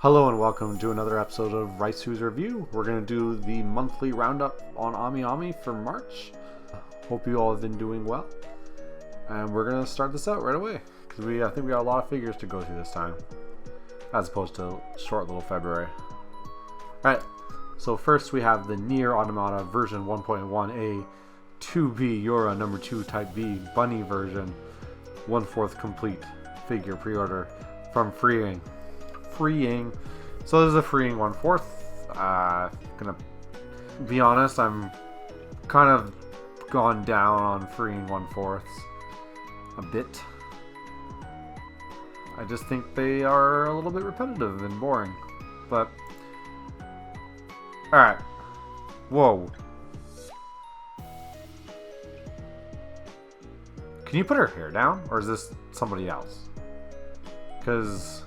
Hello and welcome to another episode of Raizu's Review. We're going to do the monthly roundup on Amiami for March. Hope you all have been doing well. And we're going to start this out right away. Because I think we got a lot of figures to go through this time. As opposed to short little February. Alright, so first we have the Nier Automata version 1.1a 2B Yora number 2 Type B Bunny version 1/4 complete figure pre-order from Freeing. So this is a Freeing 1/4. Gonna be honest, I'm kind of gone down on Freeing 1/4 a bit. I just think they are a little bit repetitive and boring. But alright. Whoa. Can you put her hair down? Or is this somebody else? Because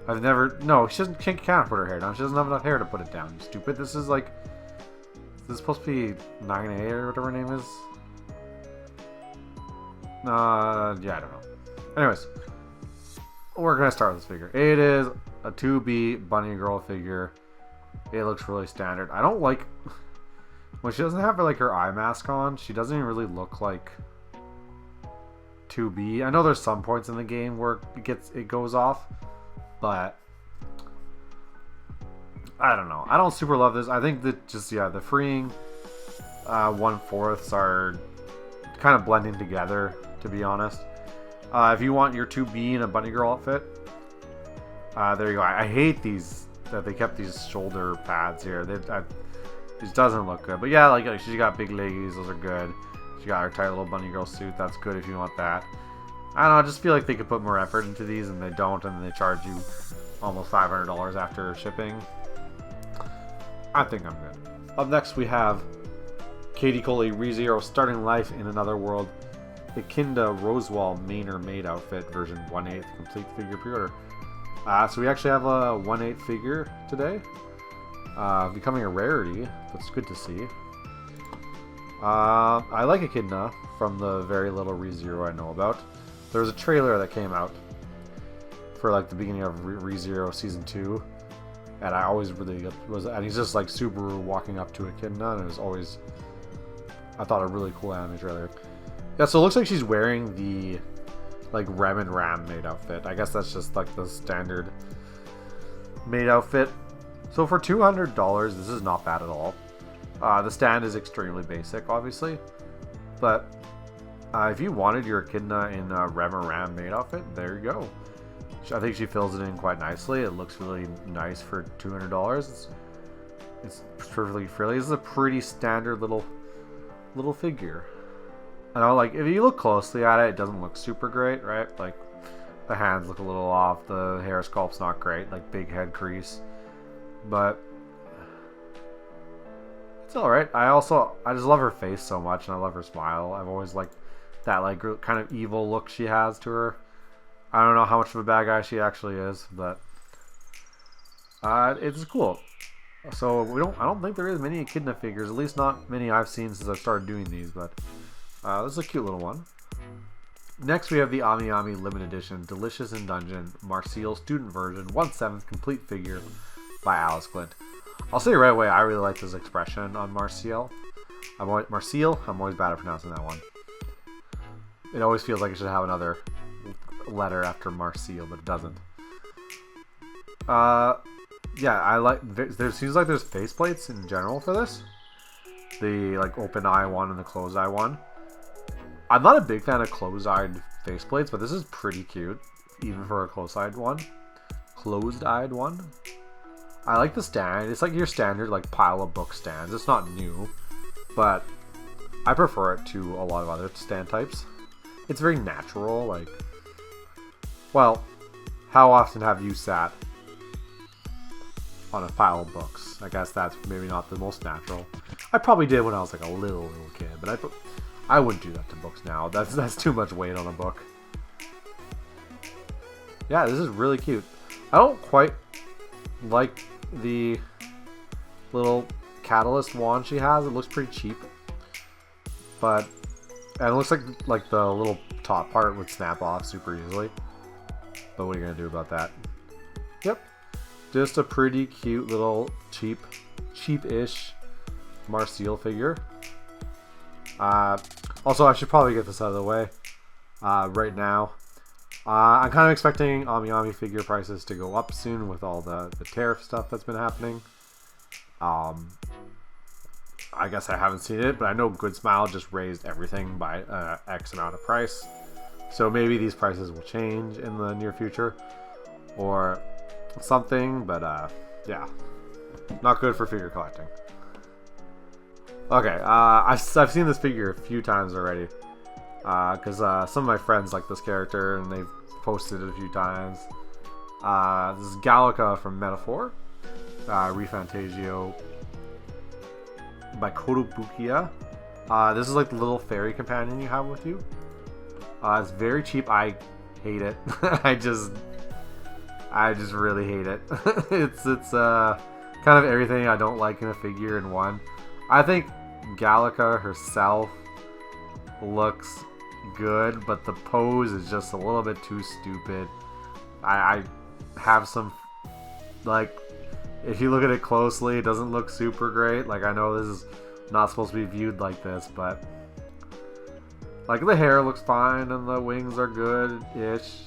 I've never... No, she can't put her hair down. She doesn't have enough hair to put it down. You stupid. This is like... This is supposed to be 9A or whatever her name is. Yeah, I don't know. Anyways. We're going to start with this figure. It is a 2B bunny girl figure. It looks really standard. I don't like... When she doesn't have like her eye mask on, she doesn't even really look like 2B. I know there's some points in the game where it goes off. But I don't know. I don't super love this. I think that just the Freeing 1/4s are kind of blending together, to be honest. If you want your 2B in a bunny girl outfit, there you go. I hate these that they kept these shoulder pads here. This doesn't look good. But yeah, like she's got big leggies. Those are good. She got her tight little bunny girl suit. That's good if you want that. I don't know, I just feel like they could put more effort into these, and they don't, and they charge you almost $500 after shipping. I think I'm good. Up next, we have Katie Coley ReZero Starting Life in Another World Ikinda Rosewall Mainer Maid Outfit version 1/8 complete figure pre-order. So we actually have a 1/8 figure today. Becoming a rarity. That's good to see. I like Echidna from the very little ReZero I know about. There was a trailer that came out for like the beginning of ReZero Season 2, and I always really and he's just like Subaru walking up to Echidna, and it was always, I thought, a really cool anime trailer. Yeah, so it looks like she's wearing the like Rem and Ram maid outfit. I guess that's just like the standard maid outfit. So for $200, this is not bad at all. The stand is extremely basic, obviously, but if you wanted your Echidna in a Rem or Ram maid outfit, there you go. I think she fills it in quite nicely. It looks really nice for $200. It's perfectly frilly. This is a pretty standard little figure. I know, like, if you look closely at it, it doesn't look super great, right? Like, the hands look a little off. The hair sculpt's not great, like big head crease, but it's alright. I just love her face so much, and I love her smile. I've always liked that like kind of evil look she has to her. I don't know how much of a bad guy she actually is, but it's cool. So I don't think there is many Echidna figures, at least not many I've seen since I started doing these, but this is a cute little one. Next we have the Amiami limited edition Delicious in Dungeon Marcial student version 1/7 complete figure by Alice Clint. I'll say right away, I really like this expression on Marcial. I'm always bad at pronouncing that one. It always feels like it should have another letter after Marcial, but it doesn't. Yeah, I like. There seems like there's faceplates in general for this. The like open eye one and the closed eye one. I'm not a big fan of closed eyed faceplates, but this is pretty cute, even for a closed eyed one. Closed eyed one. I like the stand. It's like your standard like pile of book stands. It's not new, but I prefer it to a lot of other stand types. It's very natural, like, well, how often have you sat on a pile of books? I guess that's maybe not the most natural. I probably did when I was like a little kid, but I wouldn't do that to books now. That's too much weight on a book. Yeah, this is really cute. I don't quite like the little catalyst wand she has. It looks pretty cheap, but and it looks like the little top part would snap off super easily. But what are you gonna do about that? Yep. Just a pretty cute little cheap-ish Martial figure. Also, I should probably get this out of the way right now. I'm kind of expecting Amiami figure prices to go up soon with all the tariff stuff that's been happening. I guess I haven't seen it, but I know Good Smile just raised everything by X amount of price. So maybe these prices will change in the near future or something, but yeah, not good for figure collecting. Okay, I've seen this figure a few times already because some of my friends like this character and they've posted it a few times. This is Gallica from Metaphor, Refantasio by Kotobukiya. This is like the little fairy companion you have with you. It's very cheap. I hate it. I just really hate it. it's kind of everything I don't like in a figure in one. I think Gallica herself looks good, but the pose is just a little bit too stupid. I have some, like, if you look at it closely, it doesn't look super great. Like, I know this is not supposed to be viewed like this, but like the hair looks fine and the wings are good-ish.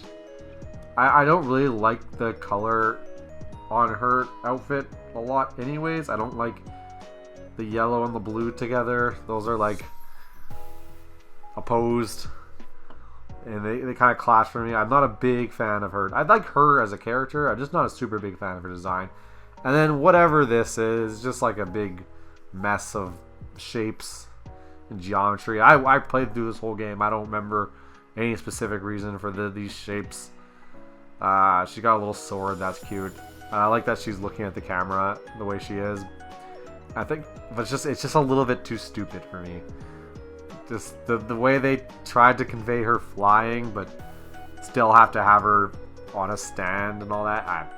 I don't really like the color on her outfit a lot anyways. I don't like the yellow and the blue together. Those are like opposed and they kind of clash for me. I'm not a big fan of her. I like her as a character. I'm just not a super big fan of her design. And then whatever this is, just like a big mess of shapes and geometry. I played through this whole game. I don't remember any specific reason for these shapes. She got a little sword. That's cute. I like that she's looking at the camera the way she is. I think, but it's just a little bit too stupid for me. Just the way they tried to convey her flying, but still have to have her on a stand and all that.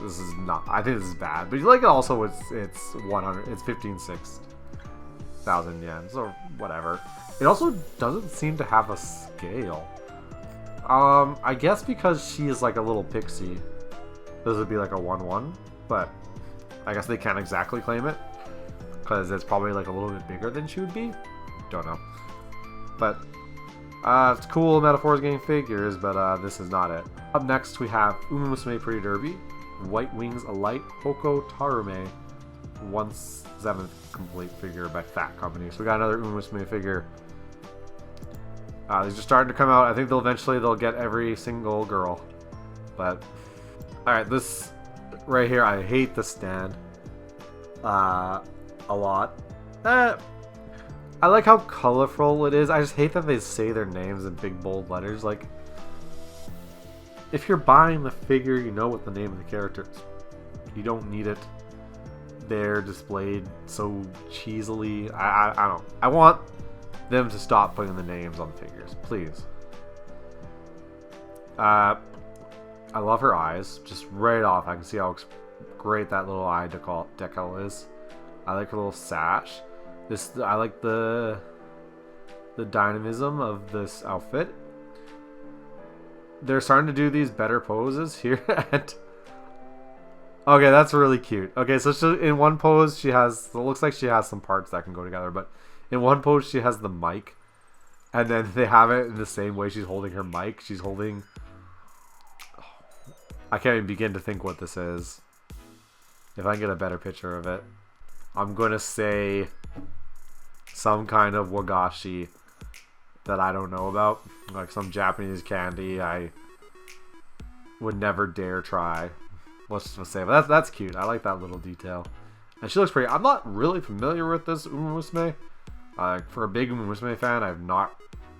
This is not. I think this is bad. But like, also it's 100. It's 15,000 yen. So whatever. It also doesn't seem to have a scale. I guess because she is like a little pixie, this would be like a 1/1. But I guess they can't exactly claim it because it's probably like a little bit bigger than she would be. Don't know. But it's cool. Metaphors getting figures, but this is not it. Up next we have Umamusume Pretty Derby, White Wings Alight Hoko Tarume, 1/7 complete figure by Fat Company. So we got another Umamusume figure. These are starting to come out. I think they'll get every single girl. But alright, this right here, I hate the stand a lot. I like how colorful it is. I just hate that they say their names in big bold letters. Like, if you're buying the figure, you know what the name of the character is. You don't need it there displayed so cheesily. I don't. I want them to stop putting the names on the figures, please. I love her eyes. Just right off, I can see how great that little eye decal is. I like her little sash. I like the dynamism of this outfit. They're starting to do these better poses here at... Okay, that's really cute. Okay, so in one pose she has... It looks like she has some parts that can go together, but in one pose she has the mic. And then they have it in the same way she's holding her mic. She's holding... I can't even begin to think what this is. If I can get a better picture of it. I'm going to say some kind of wagashi that I don't know about. Like some Japanese candy I would never dare try. Let's just say, but that's cute. I like that little detail. And she looks pretty. I'm not really familiar with this Umamusume. For a big Umamusume fan,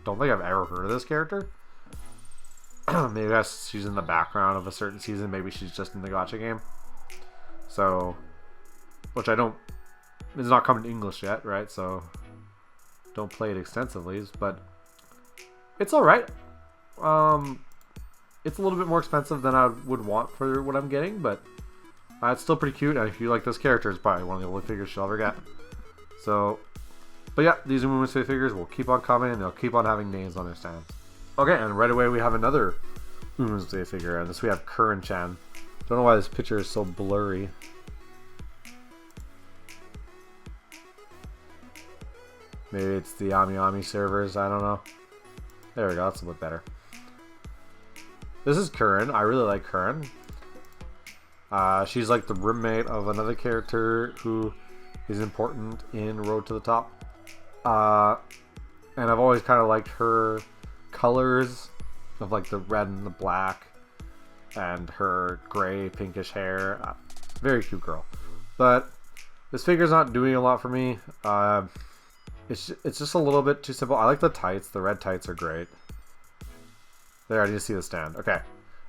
don't think I've ever heard of this character. Maybe she's in the background of a certain season. Maybe she's just in the gacha game. So, which it's not coming to English yet, right? So, don't play it extensively, but it's alright. It's a little bit more expensive than I would want for what I'm getting, but it's still pretty cute, and if you like this character, it's probably one of the only figures she'll ever get. So, but yeah, these Umamusume figures will keep on coming, and they'll keep on having names on their stands. Okay, and right away we have another Umamusume figure, and this we have Curran-chan. Don't know why this picture is so blurry. Maybe it's the Amiami servers, I don't know. There we go, that's a bit better. This is Curran. I really like Curran. She's like the roommate of another character who is important in Road to the Top. And I've always kind of liked her colors of like the red and the black and her gray pinkish hair. Very cute girl. But this figure's not doing a lot for me. It's just a little bit too simple. I like the tights. The red tights are great. There, I need to see the stand. Okay.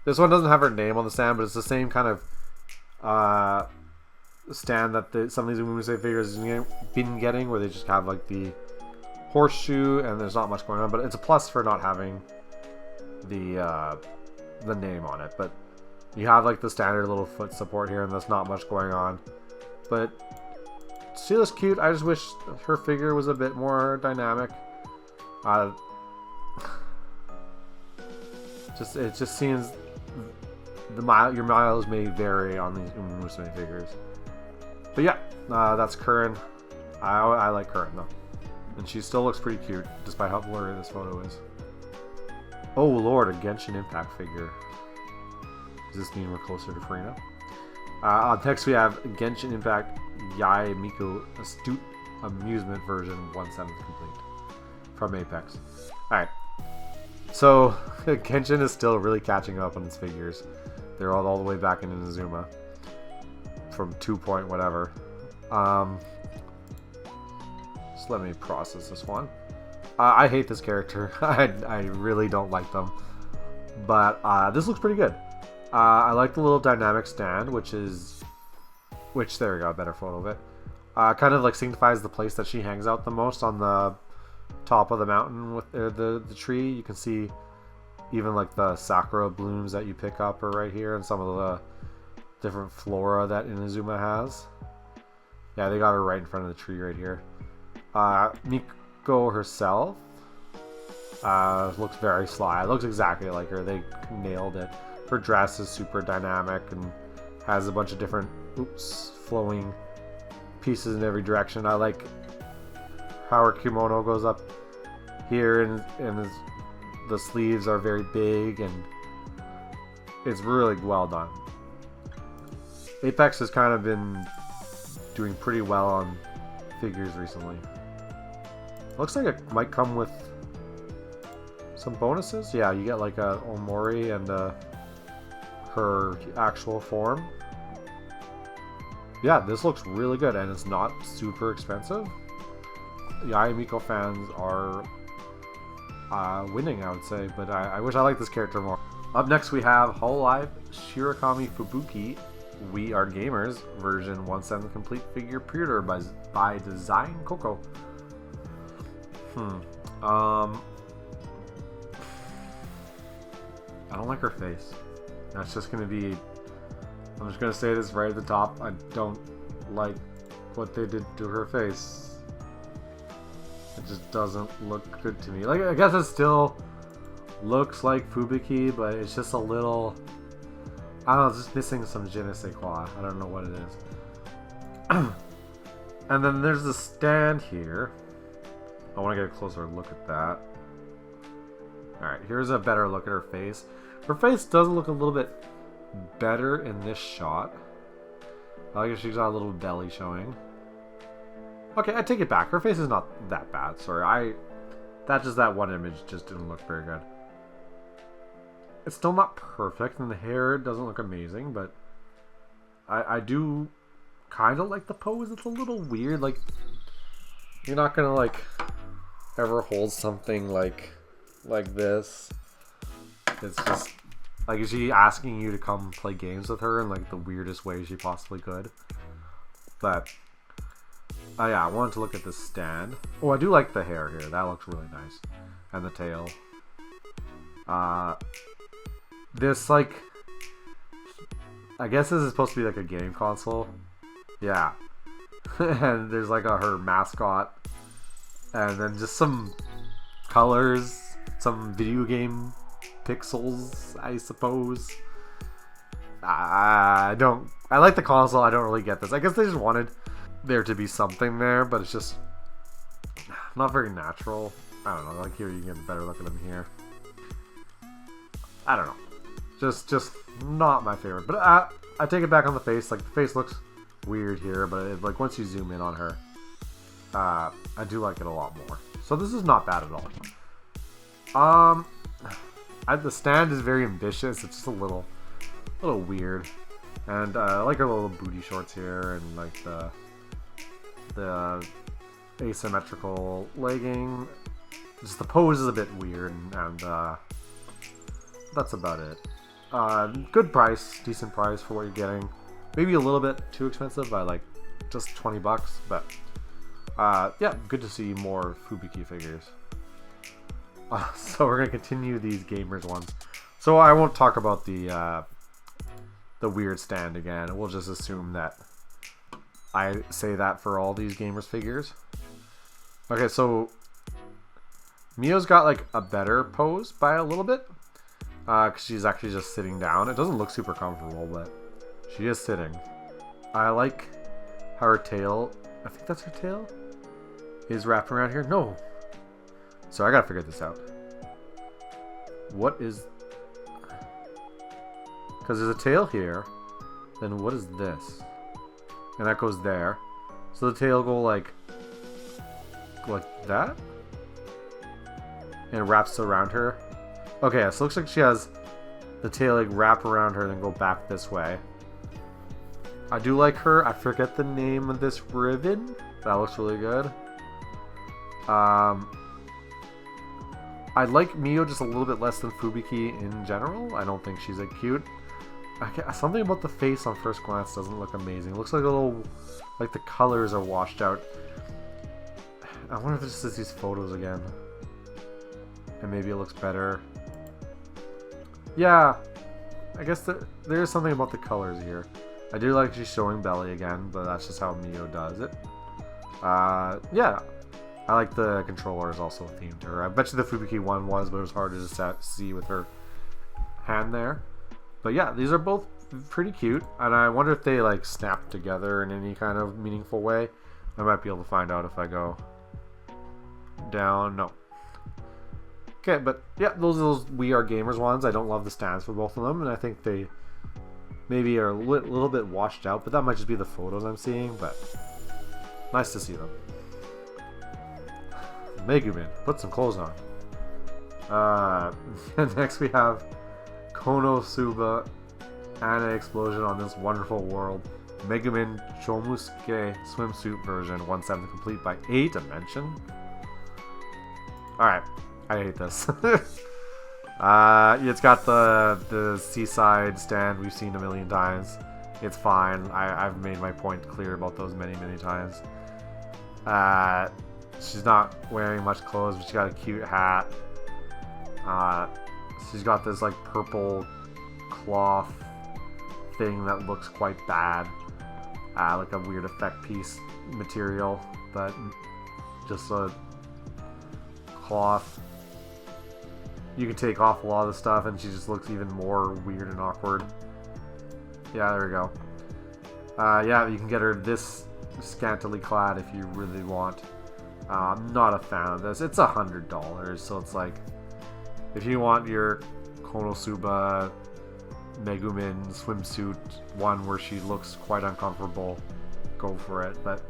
This one doesn't have her name on the stand, but it's the same kind of stand that some of these Umusei figures have been getting, where they just have like the horseshoe and there's not much going on. But it's a plus for not having the name on it. But you have like the standard little foot support here, and there's not much going on. But she looks cute. I just wish her figure was a bit more dynamic. It just seems your miles may vary on these Umusei figures. But yeah, that's Curran. I like Curran though, and she still looks pretty cute despite how blurry this photo is. Oh lord, a Genshin Impact figure. Does this mean we're closer to Farina? Up next we have Genshin Impact Yae Miko Astute Amusement version 1/7 complete from Apex. Alright, so Genshin is still really catching up on its figures. They're all the way back in Inazuma from 2 point whatever. Just let me process this one. I hate this character. I really don't like them, but this looks pretty good. I like the little dynamic stand, which there we go, a better photo of it. Kind of like signifies the place that she hangs out the most, on the top of the mountain with the tree. You can see even like the sakura blooms that you pick up are right here, and some of the different flora that Inazuma has. Yeah, they got her right in front of the tree right here. Miko herself looks very sly. It looks exactly like her. They nailed it. Her dress is super dynamic and has a bunch of different flowing pieces in every direction. I like how her kimono goes up here, and the sleeves are very big, and it's really well done. Apex has kind of been doing pretty well on figures recently. Looks like it might come with some bonuses. Yeah, you get like a Omori and her actual form. Yeah, this looks really good, and it's not super expensive. Yae Miko fans are winning, I would say, but I wish I liked this character more. Up next we have Hololive Shirakami Fubuki We Are Gamers version 1/7 complete figure pre-order by Design Coco. I don't like her face. That's just gonna be, I'm just gonna say this right at the top. I don't like what they did to her face. It just doesn't look good to me. Like, I guess it still looks like Fubuki, but it's just a little, I don't know, it's just missing some je ne sais quoi. I don't know what it is. And then there's the stand here. I want to get a closer look at that. Alright, here's a better look at her face. Her face does look a little bit better in this shot. I guess she's got a little belly showing. Okay, I take it back. Her face is not that bad. Sorry, that one image just didn't look very good. It's still not perfect, and the hair doesn't look amazing, but I do kind of like the pose. It's a little weird. Like, you're not gonna like ever hold something like this. It's just like, is she asking you to come play games with her in like the weirdest way she possibly could? But yeah, I wanted to look at this stand. Oh, I do like the hair here. That looks really nice, and the tail. This, like, I guess this is supposed to be like a game console. Yeah. And there's like her mascot, and then just some colors, some video game pixels, I suppose. I don't. I like the console. I don't really get this. I guess they just wanted there to be something there, but it's just not very natural. I don't know. Like here, you get a better look at them here. I don't know. Just not my favorite. But I take it back on the face. Like the face looks weird here, but like once you zoom in on her, I do like it a lot more. So this is not bad at all. The stand is very ambitious. It's just a little weird, and I like her little booty shorts here, and like the asymmetrical legging. Just the pose is a bit weird, and that's about it. Good price, decent price for what you're getting. Maybe a little bit too expensive by like just $20, but yeah, good to see more Fubuki figures. So we're gonna continue these gamers ones. So I won't talk about the weird stand again. We'll just assume that I say that for all these gamers figures. Okay, so Mio's got like a better pose by a little bit, because she's actually just sitting down. It doesn't look super comfortable, but she is sitting. I like how her tail, I think that's her tail, is wrapped around here. No. So I gotta figure this out. What is... Because there's a tail here. Then what is this? And that goes there. So the tail go like that? And it wraps around her. Okay, so it looks like she has the tail like wrap around her and then go back this way. I do like her. I forget the name of this ribbon. That looks really good. I like Mio just a little bit less than Fubuki in general. I don't think she's cute. Something about the face on first glance doesn't look amazing. It looks like a little, like the colors are washed out. I wonder if it's just these photos again. And maybe it looks better. Yeah, I guess there is something about the colors here. I do like she's showing belly again, but that's just how Mio does it. Yeah, I like the controller is also themed to her. I bet you the Fubuki one was, but it was hard to just see with her hand there. But yeah, these are both pretty cute, and I wonder if they like snap together in any kind of meaningful way. I might be able to find out if I go down. No. Okay, but yeah, those are those We Are Gamers ones. I don't love the stands for both of them, and I think they maybe are a little bit washed out, but that might just be the photos I'm seeing, but nice to see them. Megumin, put some clothes on. Next we have Konosuba and an explosion on this wonderful world. Megumin Chomusuke swimsuit version 1/7 complete by A Dimension. Alright, I hate this. It's got the seaside stand we've seen a million times. It's fine. I've made my point clear about those many times. She's not wearing much clothes, but she's got a cute hat. She's got this like purple cloth thing that looks quite bad. Like a weird effect piece material, but just a cloth. You can take off a lot of the stuff and she just looks even more weird and awkward. Yeah, there we go. Yeah, you can get her this scantily clad if you really want. I'm not a fan of this. It's $100, so it's like, if you want your Konosuba Megumin swimsuit one where she looks quite uncomfortable, go for it. But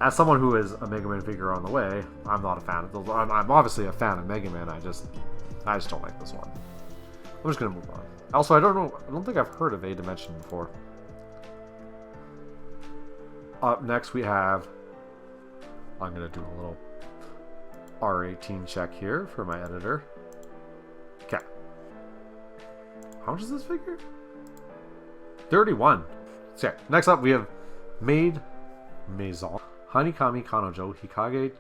as someone who is a Megumin figure on the way, I'm not a fan of those. I'm obviously a fan of Megumin. I just don't like this one. I'm just gonna move on. Also, I don't think I've heard of A Dimension before. Up next we have, I'm gonna do a little R18 check here for my editor. Okay. How much is this figure? 31. So yeah, next up we have Maid Maison Hanikami Kanojo Hikage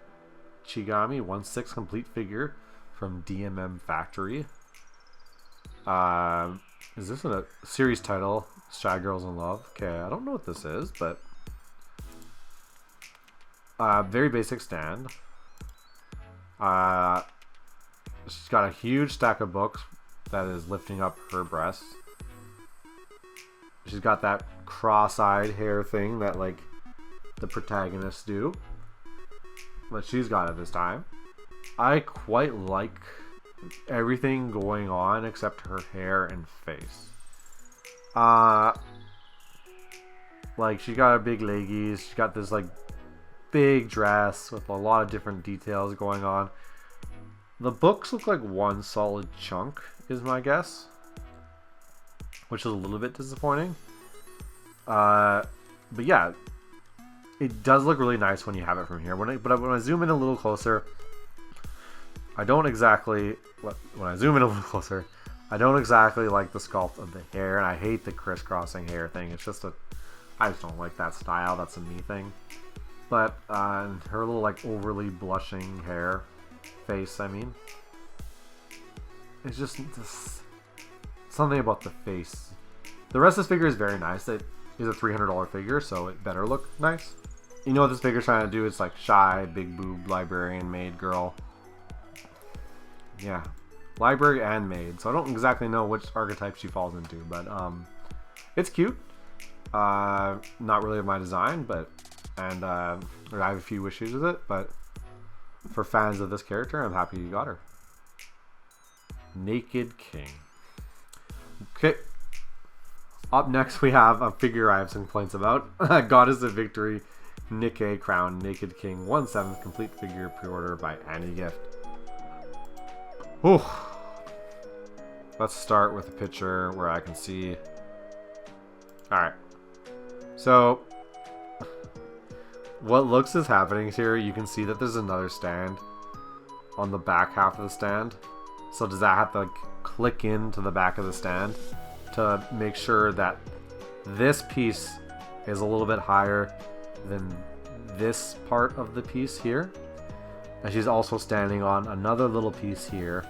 Chigami 1/6 complete figure from DMM Factory. Is this a series title? Shy Girls in Love. Okay, I don't know what this is, but very basic stand. She's got a huge stack of books that is lifting up her breasts. She's got that cross-eyed hair thing that like the protagonists do, but she's got it this time. I quite like everything going on except her hair and face. Like she got a big leggies, she's got this like big dress with a lot of different details going on. The books look like one solid chunk is my guess, which is a little bit disappointing. But yeah, it does look really nice when you have it from here. When I zoom in a little closer, I don't exactly like the sculpt of the hair, and I hate the crisscrossing hair thing. It's just I just don't like that style. That's a me thing. But her little like overly blushing face, I mean, it's just something about the face. The rest of this figure is very nice. It is a $300 figure, so it better look nice. You know what this figure's trying to do? It's like shy, big boob, librarian, maid girl. Yeah, library and maid. So I don't exactly know which archetype she falls into, but it's cute. Not really of my design, but I have a few issues with it, but for fans of this character, I'm happy you got her. Naked King. Okay. Up next, we have a figure I have some complaints about. Goddess of Victory, Nikkei Crown, Naked King, 1/7 complete figure pre-order by Annie Gift. Whew. Let's start with a picture where I can see. Alright. So, what looks is happening here, you can see that there's another stand on the back half of the stand. So does that have to like click into the back of the stand to make sure that this piece is a little bit higher than this part of the piece here? And she's also standing on another little piece here.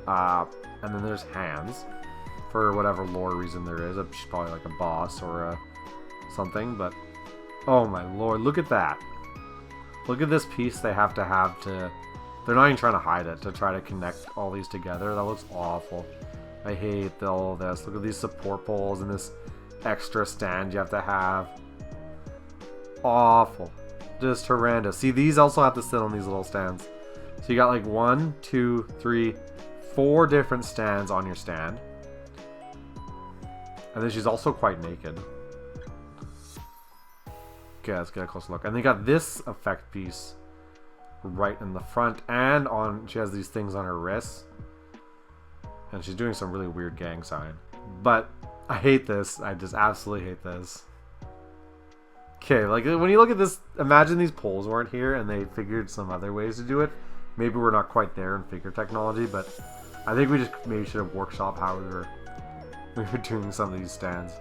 And then there's hands for whatever lore reason there is. She's probably like a boss or something, but oh my lord, look at that. Look at this piece they have to... They're not even trying to hide it, to try to connect all these together. That looks awful. I hate all of this. Look at these support poles and this extra stand you have to have. Awful. Just horrendous. See, these also have to sit on these little stands. So you got like 1, 2, 3, 4 different stands on your stand. And then she's also quite naked. Okay, let's get a closer look. And they got this effect piece right in the front, and she has these things on her wrists. And she's doing some really weird gang sign. But I hate this. I just absolutely hate this. Okay, like when you look at this, imagine these poles weren't here and they figured some other ways to do it. Maybe we're not quite there in figure technology, but I think we just maybe should have workshopped how we were doing some of these stands.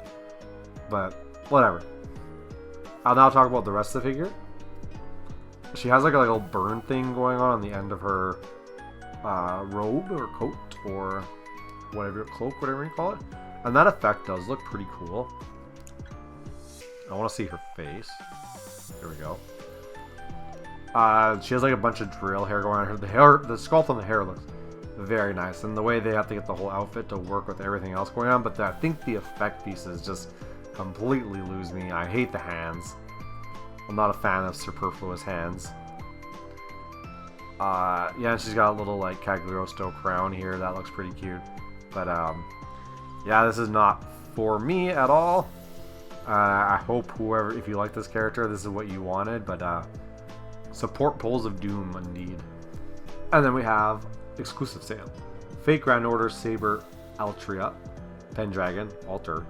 But whatever. I'll now talk about the rest of the figure. She has like a little burn thing going on the end of her robe or coat or whatever, cloak, whatever you call it. And that effect does look pretty cool. I want to see her face. There we go. She has like a bunch of drill hair going on her. The sculpt on the hair looks very nice, and the way they have to get the whole outfit to work with everything else going on. But I think the effect pieces just completely lose me. I hate the hands. I'm not a fan of superfluous hands. Yeah, and she's got a little like Cagliostro crown here. That looks pretty cute. But yeah, this is not for me at all. I hope if you like this character, this is what you wanted. But support Poles of Doom indeed. And then we have exclusive sale. Fate Grand Order Saber Altria, Pendragon, Alter,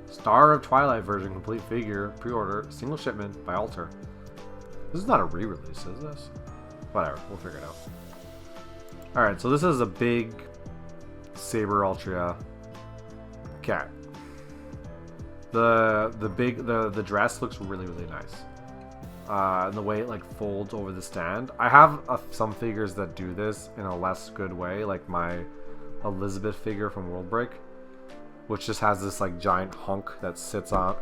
Star of Twilight version complete figure, pre-order, single shipment by Alter. This is not a re-release, is this? Whatever, we'll figure it out. Alright, so this is a big Saber Altria cat. The dress looks really nice. And the way it like folds over the stand. I have some figures that do this in a less good way, like my Elizabeth figure from World Break, which just has this like giant hunk that sits on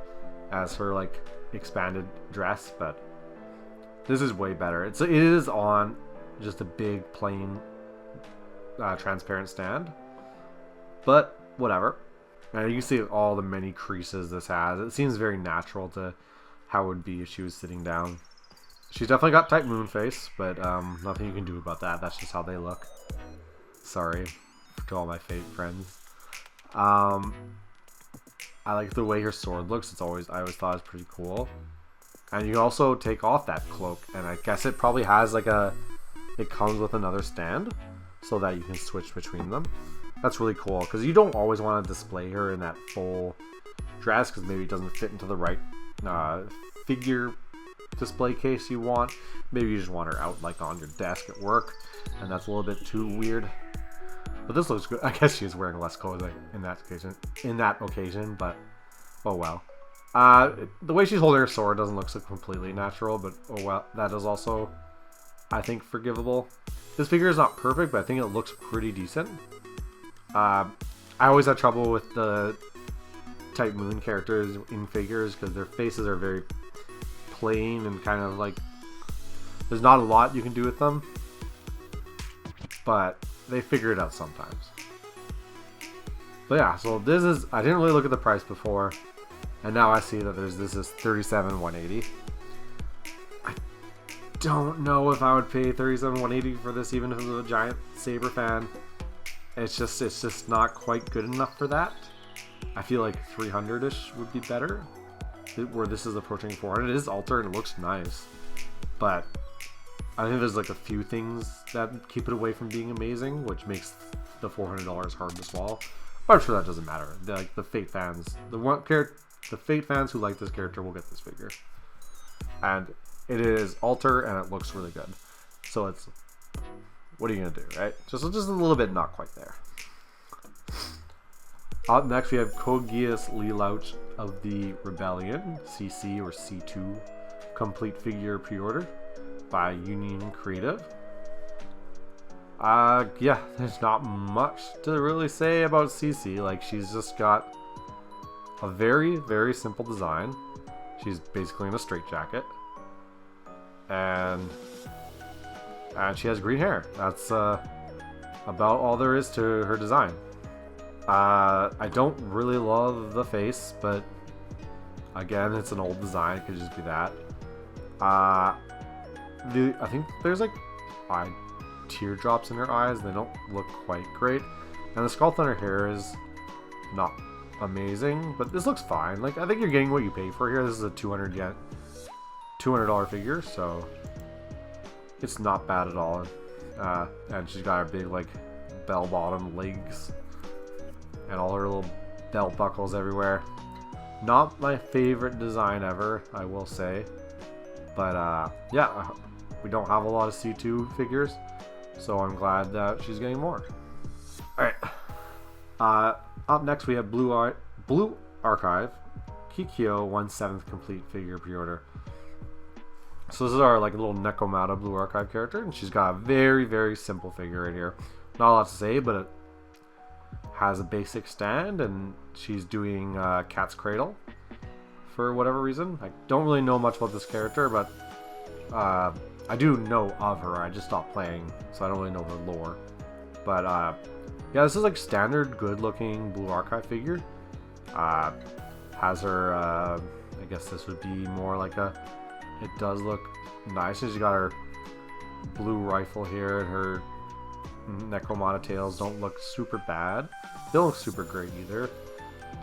as her like expanded dress. But this is way better. It is on just a big plain transparent stand, but whatever. And you can see all the many creases this has. It seems very natural to how it would be if she was sitting down. She's definitely got Type Moon face, but nothing you can do about that. That's just how they look. Sorry to all my Fate friends. I like the way her sword looks. I always thought it was pretty cool. And you can also take off that cloak, and I guess it probably has like it comes with another stand so that you can switch between them. That's really cool because you don't always want to display her in that full dress because maybe it doesn't fit into the right figure display case you want. Maybe you just want her out like on your desk at work, and that's a little bit too weird. But this looks good. I guess she is wearing less clothing in that occasion, but oh well. The way she's holding her sword doesn't look so completely natural, but oh well, that is also, I think, forgivable. This figure is not perfect, but I think it looks pretty decent. I always have trouble with the Type Moon characters in figures because their faces are very plain and kind of like there's not a lot you can do with them, but they figure it out sometimes. But yeah, so this is, I didn't really look at the price before, and now I see that this is $37,180. I don't know if I would pay $37,180 for this, even if I was a giant Saber fan. It's just not quite good enough for that. I feel like 300-ish would be better, where this is approaching 400. It is altered and it looks nice, but I think there's like a few things that keep it away from being amazing, which makes the $400 hard to swallow. But I'm sure that doesn't matter. Like the Fate fans, the Fate fans who like this character will get this figure, and it is alter and it looks really good. So it's, what are you gonna do, right? Just a little bit not quite there. Up next we have Kogias Lelouch of the Rebellion, CC or C2 complete figure pre-order by Union Creative. Yeah, there's not much to really say about CC. Like, she's just got a very, very simple design. She's basically in a straitjacket, and she has green hair. That's about all there is to her design. I don't really love the face, but again, it's an old design. It could just be that. I think there's like teardrops in her eyes. They don't look quite great, and the sculpt on her hair is not amazing, but this looks fine. Like, I think you're getting what you pay for here. This is a $200 figure, so it's not bad at all. And she's got her big like bell-bottom legs and all her little belt buckles everywhere. Not my favorite design ever, I will say, but yeah, we don't have a lot of C2 figures, so I'm glad that she's getting more. Alright, up next we have Blue Archive Kikyo 1/7 complete figure pre-order. So this is our like little Nekomata Blue Archive character, and she's got a very, very simple figure right here. Not a lot to say, but it has a basic stand, and she's doing Cat's Cradle for whatever reason. I don't really know much about this character, but I do know of her. I just stopped playing, so I don't really know her lore. But yeah, this is like standard good looking Blue Archive figure. Has her, I guess this would be more like a, it does look nice. She's got her blue rifle here, and her Nekomata tails don't look super bad. They don't look super great either.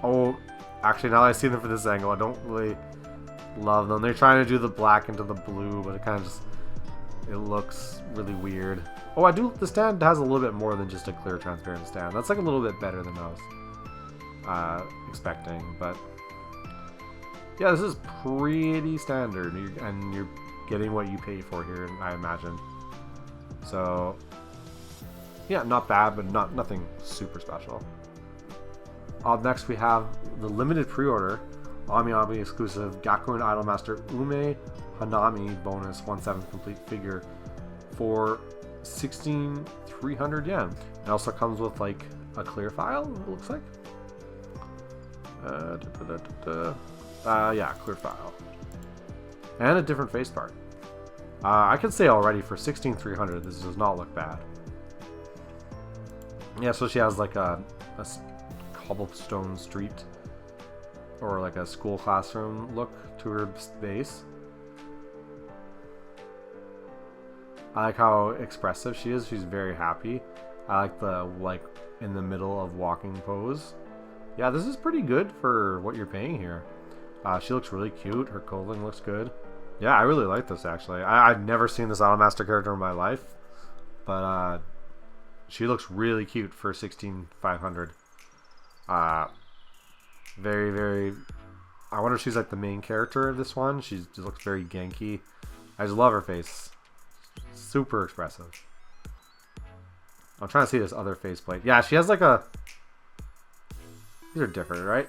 Oh, actually, now that I see them from this angle, I don't really love them. They're trying to do the black into the blue, but it kind of just, it looks really weird. Oh, the stand has a little bit more than just a clear transparent stand. That's like a little bit better than I was expecting, but yeah, this is pretty standard, and you're getting what you pay for here, I imagine. So yeah, not bad, but nothing super special. Up next we have the limited pre-order Amiami exclusive Gakuen Idolmaster Ume Hanami bonus 1/7 complete figure for 16,300 yen. It also comes with like a clear file, it looks like. Yeah, clear file. And a different face part. I can say already for 16,300 this does not look bad. Yeah, so she has like a cobblestone street or like a school classroom look to her base. I like how expressive she is. She's very happy. I like the in the middle of walking pose. Yeah, this is pretty good for what you're paying here. She looks really cute. Her clothing looks good. Yeah, I really like this actually. I've never seen this Idolmaster character in my life, but she looks really cute for 16,500. Very, very. I wonder if she's like the main character of this one. She just looks very Genki. I just love her face. Super expressive. I'm trying to see this other faceplate. Yeah, she has like a. These are different, right?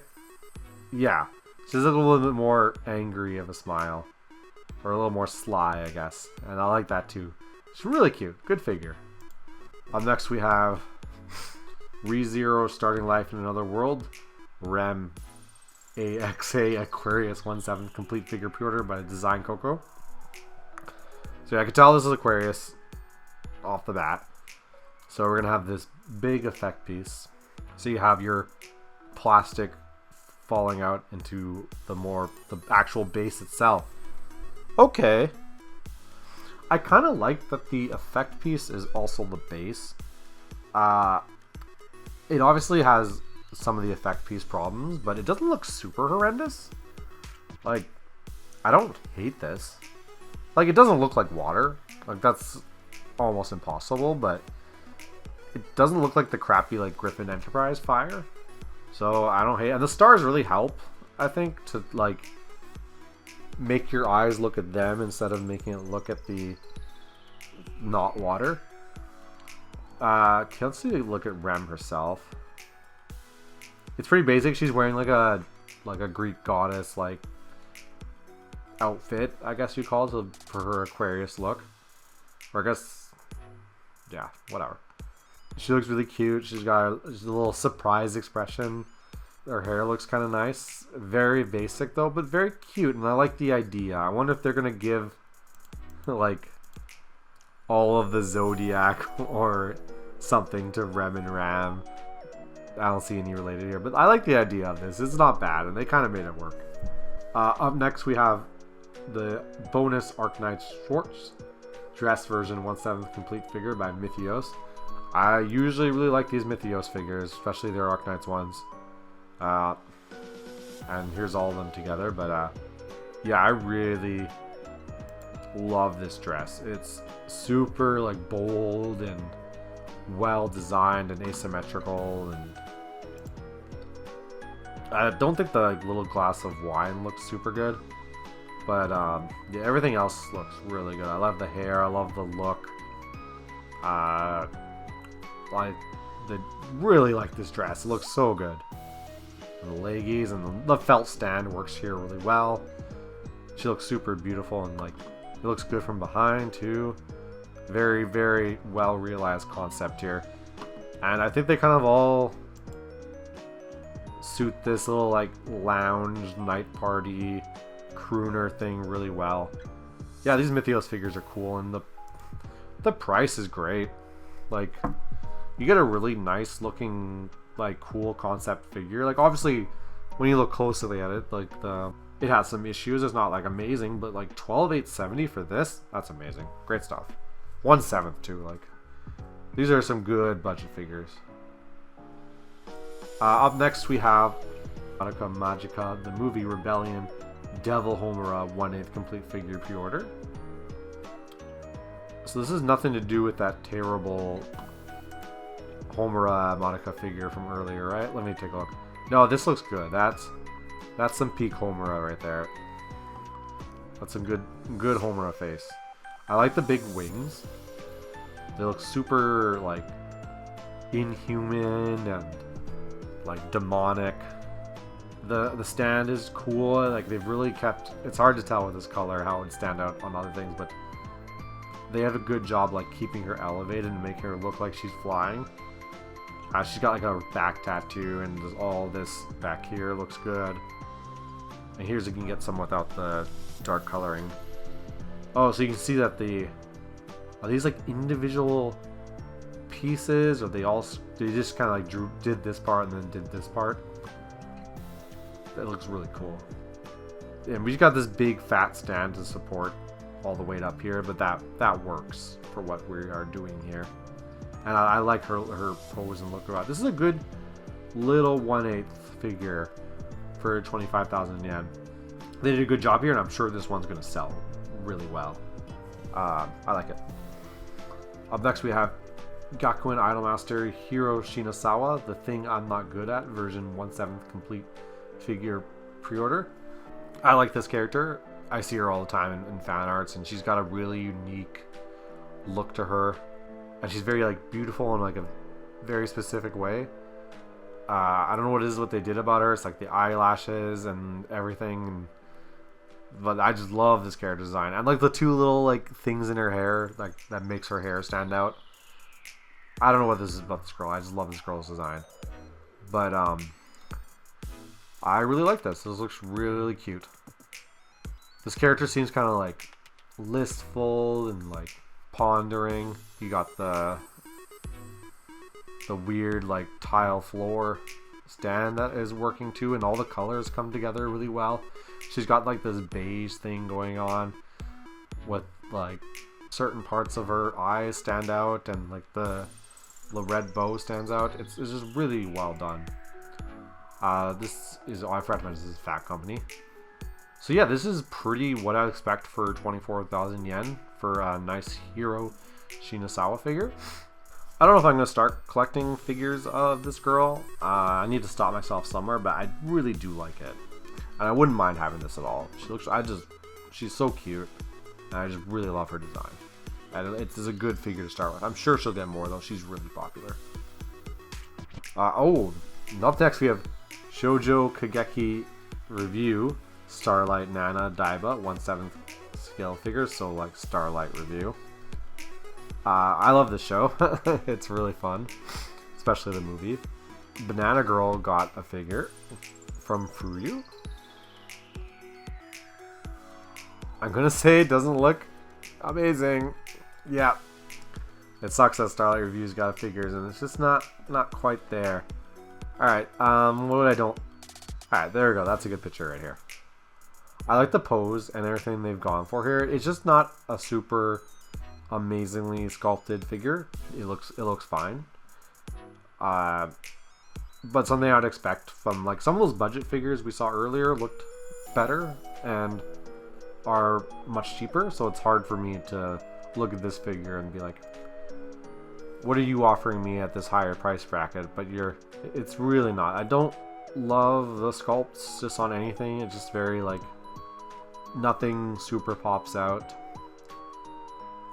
Yeah, she's like a little bit more angry of a smile, or a little more sly, I guess, and I like that too. She's really cute. Good figure. Up next we have ReZero starting life in another world. Rem AXA Aquarius 1/7 complete figure pre-order by Design Coco. So yeah, I can tell this is Aquarius off the bat. So we're gonna have this big effect piece. So you have your plastic falling out into the actual base itself. Okay. I kind of like that the effect piece is also the base. It obviously has some of the effect piece problems, but it doesn't look super horrendous. Like, I don't hate this. Like, it doesn't look like water. Like, that's almost impossible, but it doesn't look like the crappy, like, Griffin Enterprise fire. So, I don't hate it. And the stars really help, I think, to, like, make your eyes look at them instead of making it look at the not water. Let's see, look at Rem herself. It's pretty basic. She's wearing like a Greek goddess like outfit, I guess you call it, for her Aquarius look. Or I guess, yeah, whatever. She looks really cute. She's got a little surprise expression. Her hair looks kind of nice. Very basic though, but very cute, and I like the idea. I wonder if they're gonna give like all of the Zodiac or something to Rem and Ram. I don't see any related here, but I like the idea of this. It's not bad, and they kind of made it work. Up next, we have the bonus Arknight Schwartz dress version 1/7 complete figure by Mythios. I usually really like these Mythios figures, especially their Arknights ones. And here's all of them together, but yeah, I really love this dress. It's super like bold and well designed and asymmetrical, and I don't think the little glass of wine looks super good, but yeah, everything else looks really good. I love the hair, I love the look. I really like this dress. It looks so good. And the leggies and the felt stand works here really well. She looks super beautiful, and like it looks good from behind too. Very, very well realized concept here, and I think they kind of all suit this little like lounge night party crooner thing really well. Yeah, these Mythios figures are cool, and the price is great. Like, you get a really nice looking like cool concept figure. Like, obviously when you look closely at it, like it has some issues. It's not like amazing, but like 12,870 for this, that's amazing. Great stuff. 1/7 too. Like, these are some good budget figures. Up next we have Madoka Magica, the movie Rebellion Devil Homura 1/8 complete figure pre-order. So this has nothing to do with that terrible Homura Madoka figure from earlier, right? Let me take a look. No, this looks good. That's some peak Homura right there. That's some good Homura face. I like the big wings. They look super like inhuman and like demonic. The stand is cool. Like, they've really kept. It's hard to tell with this color how it would stand out on other things, but they have a good job like keeping her elevated and making her look like she's flying. She's got like a back tattoo, and there's all this back here looks good. And here's, you can get some without the dark coloring. Oh, so you can see that are these like individual pieces, or they just kind of like did this part and then did this part. That looks really cool. And we got this big fat stand to support all the weight up here, but that works for what we are doing here. And I like her pose and look about. This is a good little 1/8 figure for 25,000 yen. They did a good job here, and I'm sure this one's going to sell really well. I like it. Up next we have Gakuen Idolmaster Hiro Shinasawa, The Thing I'm Not Good At, version 1/7 complete figure pre-order. I like this character. I see her all the time in fan arts, and she's got a really unique look to her, and she's very like beautiful in like a very specific way. I don't know what it is what they did about her. It's like the eyelashes and everything, but I just love this character design. And like the two little like things in her hair, like that makes her hair stand out. I don't know what this is about this girl. I just love this girl's design. But I really like this. This looks really cute. This character seems kind of like listful and like pondering. You got the weird like tile floor stand that is working too, and all the colors come together really well. She's got like this beige thing going on with like certain parts of her eyes stand out, and like the red bow stands out. It's just really well done. This is, I forgot to mention, this is Fat Company. So yeah, this is pretty what I expect for 24,000 yen for a nice Hiro Shinasawa figure. I don't know if I'm going to start collecting figures of this girl. I need to stop myself somewhere, but I really do like it. And I wouldn't mind having this at all. She's so cute. And I just really love her design. And it's a good figure to start with. I'm sure she'll get more though. She's really popular. Up next we have Shoujo Kageki Review Starlight Nana Daiba 1/7 scale figures, so like Starlight Review. I love this show. It's really fun, especially the movie. Banana Girl got a figure from Furyu. I'm gonna say it doesn't look amazing. Yeah, it sucks that Starlight Review's got figures and it's just not quite there. Alright, Alright, there we go. That's a good picture right here. I like the pose and everything they've gone for here. It's just not a super amazingly sculpted figure. It looks fine. But something I'd expect from like some of those budget figures we saw earlier looked better and are much cheaper, so it's hard for me to look at this figure and be like, what are you offering me at this higher price bracket? But it's really not. I don't love the sculpts just on anything. It's just very like nothing super pops out.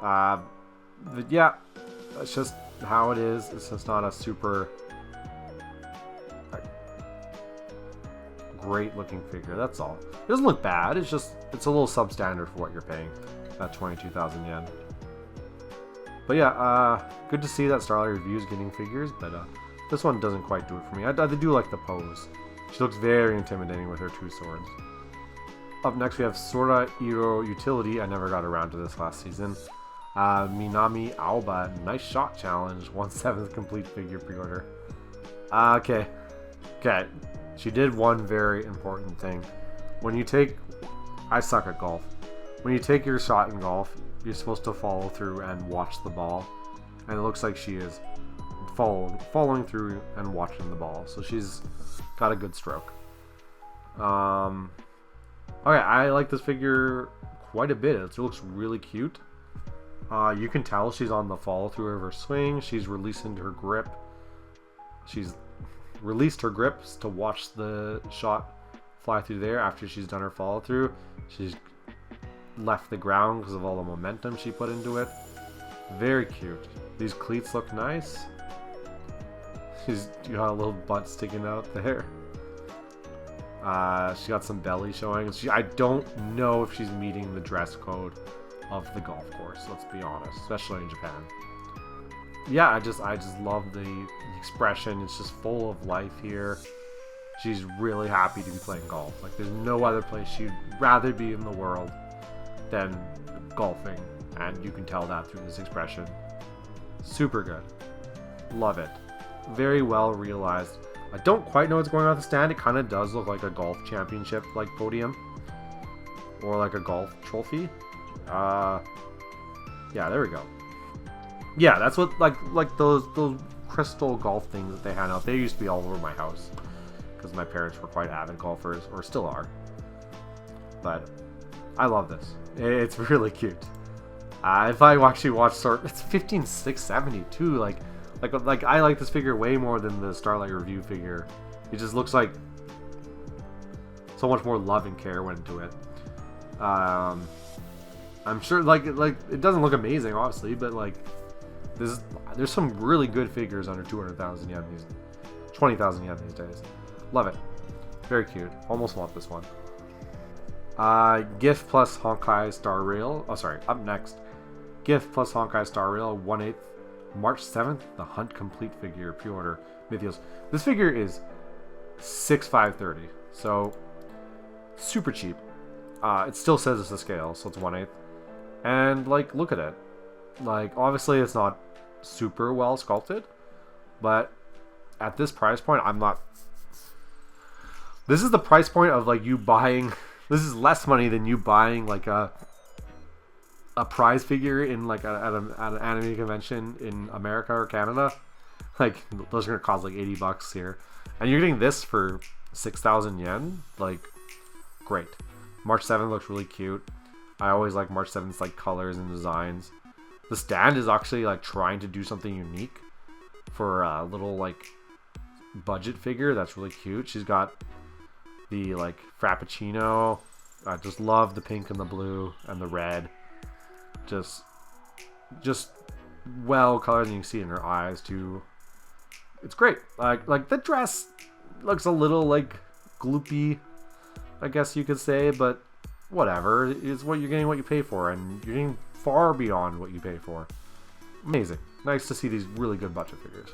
But yeah, that's just how it is. It's just not a super like, great looking figure. That's all. It doesn't look bad. It's a little substandard for what you're paying at 22,000 yen. But yeah, good to see that Starlight Review's getting figures, but this one doesn't quite do it for me. I do like the pose. She looks very intimidating with her two swords. Up next we have Sora Iro Utility. I never got around to this last season. Minami Aoba Nice Shot Challenge 1/7 complete figure pre-order. Okay. She did one very important thing. I suck at golf. When you take your shot in golf, you're supposed to follow through and watch the ball, and it looks like she is following through and watching the ball. So she's got a good stroke. Okay, I like this figure quite a bit. It looks really cute. You can tell she's on the follow through of her swing. She's releasing her grip. She's released her grips to watch the shot fly through there. After she's done her follow through, she's left the ground because of all the momentum she put into it. Very cute. These cleats look nice. She's got a little butt sticking out there. She got some belly showing. I don't know if she's meeting the dress code of the golf course, let's be honest, especially in Japan. Yeah, I just love the expression. It's just full of life here. She's really happy to be playing golf. Like, there's no other place she'd rather be in the world than golfing, and you can tell that through this expression. Super good. Love it. Very well realized. I don't quite know what's going on with the stand. It kind of does look like a golf championship like podium. Or like a golf trophy. Yeah, there we go. Yeah, that's what like those crystal golf things that they hand out. They used to be all over my house because my parents were quite avid golfers, or still are. But I love this. It's really cute. If I actually watch it's 15,670 too. Like I like this figure way more than the Starlight Review figure. It just looks like so much more love and care went into it. I'm sure like it doesn't look amazing, obviously, but like there's some really good figures under 200,000 yen 20,000 yen these days. Love it. Very cute. Almost want this one. Gift plus Honkai Star Rail. Oh, sorry. Up next, Gift plus Honkai Star Rail 1/8, March 7th. The Hunt Complete figure pre-order Mythios. This figure is 6,530, so super cheap. It still says it's a scale, so it's 1/8. And like, look at it. Like, obviously it's not super well sculpted, but at this price point, I'm not. This is the price point of like you buying. This is less money than you buying like a prize figure in like at an anime convention in America or Canada. Like those are gonna cost like $80 here, and you're getting this for 6,000 yen. Like, great. March 7th looks really cute. I always like March 7th's like colors and designs. The stand is actually like trying to do something unique for a little like budget figure. That's really cute. She's got the like Frappuccino. I just love the pink and the blue and the red. Just well colored, and you can see it in her eyes too. It's great. Like the dress looks a little like gloopy, I guess you could say, but whatever. It's what you're getting, what you pay for, and you're getting far beyond what you pay for. Amazing. Nice to see these really good budget figures.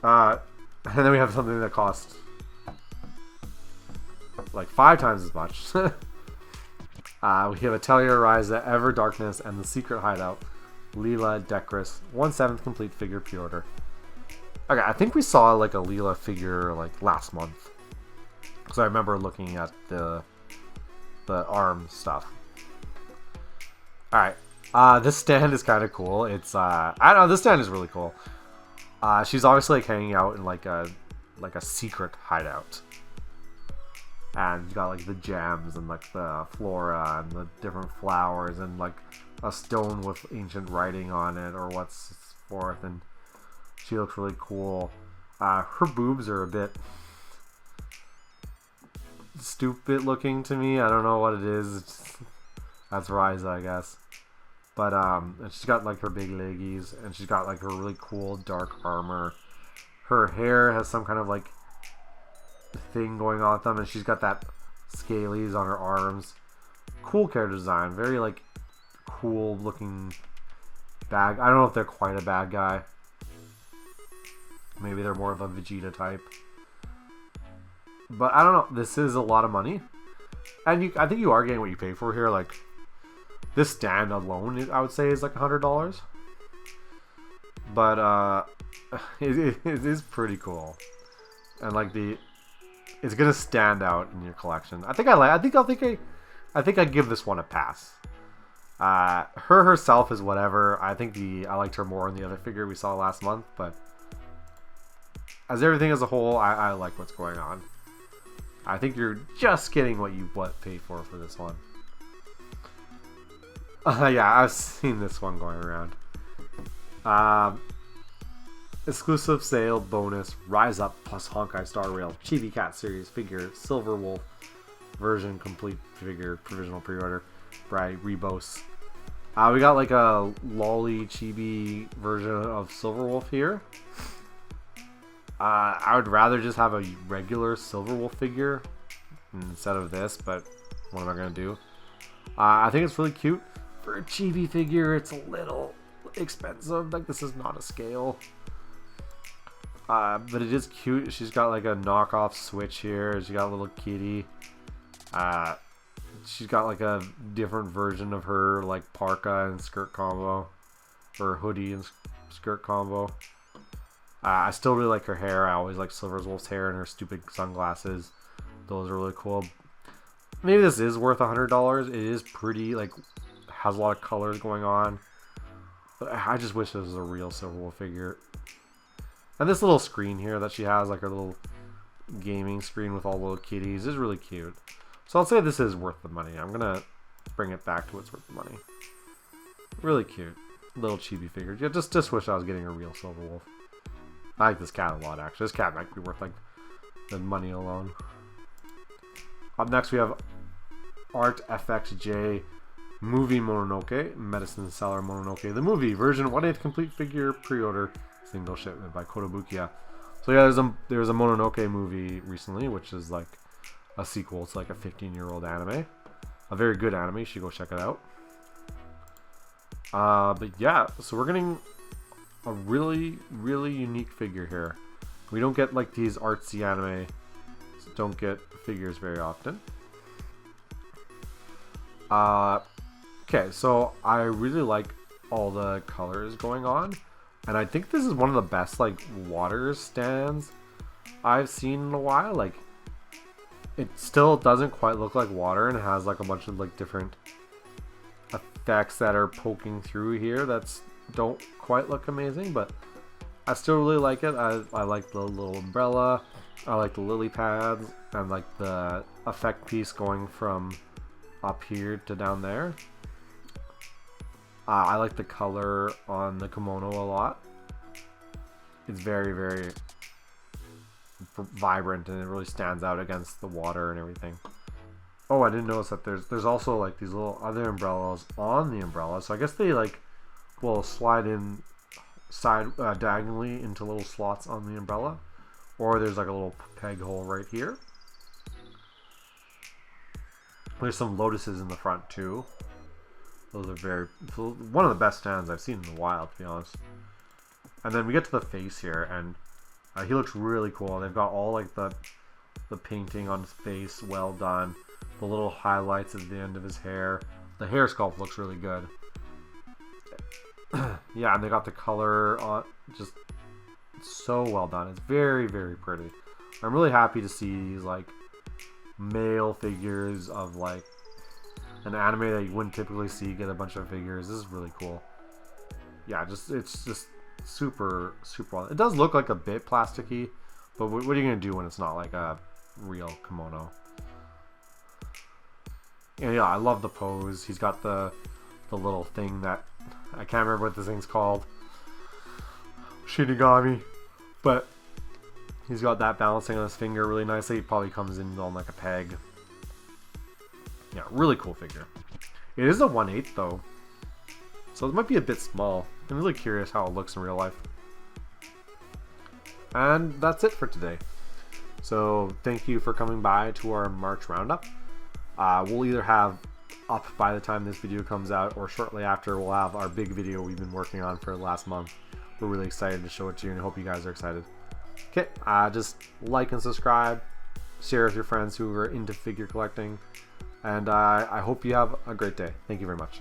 And then we have something that costs like 5 times as much. We have Atelier Ryza, Ever Darkness, and the Secret Hideout, Leela Decris, 1/7 complete figure pre-order. Okay, I think we saw like a Leela figure like last month, because I remember looking at the arm stuff. All right, this stand is kind of cool. It's I don't know, this stand is really cool. She's obviously like hanging out in like a secret hideout. And you got like the gems and like the flora and the different flowers and like a stone with ancient writing on it or what's forth, and she looks really cool. Her boobs are a bit stupid looking to me. I don't know what it is. That's Ryza, I guess. But and she's got like her big leggies, and she's got like her really cool dark armor. Her hair has some kind of like thing going on with them, and she's got that scalies on her arms. Cool character design, very like cool looking bad. I don't know if they're quite a bad guy. Maybe they're more of a Vegeta type. But I don't know. This is a lot of money, and I think you are getting what you pay for here. Like this stand alone, I would say, is like $100. But it is pretty cool, and like it's gonna stand out in your collection. I think I give this one a pass. Her herself is whatever. I think I liked her more in the other figure we saw last month, but as everything as a whole, I like what's going on. I think you're just getting what you pay for this one. Yeah, I've seen this one going around. Exclusive sale bonus Rise Up plus Honkai Star Rail Chibi Cat series figure Silver Wolf version complete figure provisional pre-order by Rebos. We got like a lolly chibi version of Silver Wolf here. I would rather just have a regular Silver Wolf figure instead of this, but what am I gonna do? I think it's really cute for a chibi figure. It's a little expensive. Like, this is not a scale. But it is cute. She's got like a knockoff Switch here. She got a little kitty. She's got like a different version of her like parka and skirt combo, or hoodie and skirt combo. I still really like her hair. I always like Silverwolf's hair and her stupid sunglasses. Those are really cool. Maybe this is worth $100. It is pretty, like, has a lot of colors going on. But I just wish this was a real Silverwolf figure. And this little screen here that she has, like her little gaming screen with all the little kitties, is really cute. So I'll say this is worth the money. I'm gonna bring it back to what's worth the money. Really cute. Little chibi figure. Yeah, just wish I was getting a real Silverwolf. I like this cat a lot, actually. This cat might be worth, like, the money alone. Up next, we have Art FXJ Movie Mononoke, Medicine Seller Mononoke, the movie version 1/8 complete figure pre-order single shipment by Kotobukiya. So yeah, there's a Mononoke movie recently, which is like a sequel to like a 15-year-old anime, a very good anime. You should go check it out. But yeah, so we're getting a really unique figure here. We don't get like these artsy anime, don't get figures very often. Okay, so I really like all the colors going on, and I think this is one of the best like water stands I've seen in a while. Like, it still doesn't quite look like water and has like a bunch of like different effects that are poking through here that's don't quite look amazing, but I still really like it. I like the little umbrella, I like the lily pads, and like the effect piece going from up here to down there. I like the color on the kimono a lot. It's very vibrant and it really stands out against the water and everything. Oh, I didn't notice that there's also like these little other umbrellas on the umbrella. So I guess they like will slide in diagonally into little slots on the umbrella, or there's like a little peg hole right here. There's some lotuses in the front too. Those are one of the best stands I've seen in a while, to be honest. And then we get to the face here, and he looks really cool. They've got all like the painting on his face, well done. The little highlights at the end of his hair. The hair sculpt looks really good. Yeah, and they got the color on, just so well done. It's very pretty. I'm really happy to see these like male figures of like an anime that you wouldn't typically see get a bunch of figures. This is really cool. Yeah, it's just super well. It does look like a bit plasticky, but what are you gonna do when it's not like a real kimono? And yeah, I love the pose. He's got the little thing that I can't remember what this thing's called, Shinigami, but he's got that balancing on his finger really nicely. It probably comes in on like a peg. Yeah, really cool figure. It is a 1/8 though, so it might be a bit small. I'm really curious how it looks in real life. And that's it for today. So thank you for coming by to our March roundup. We'll either have up by the time this video comes out, or shortly after we'll have our big video we've been working on for the last month. We're really excited to show it to you and I hope you guys are excited. Okay, just like and subscribe, share with your friends who are into figure collecting, and I hope you have a great day. Thank you very much.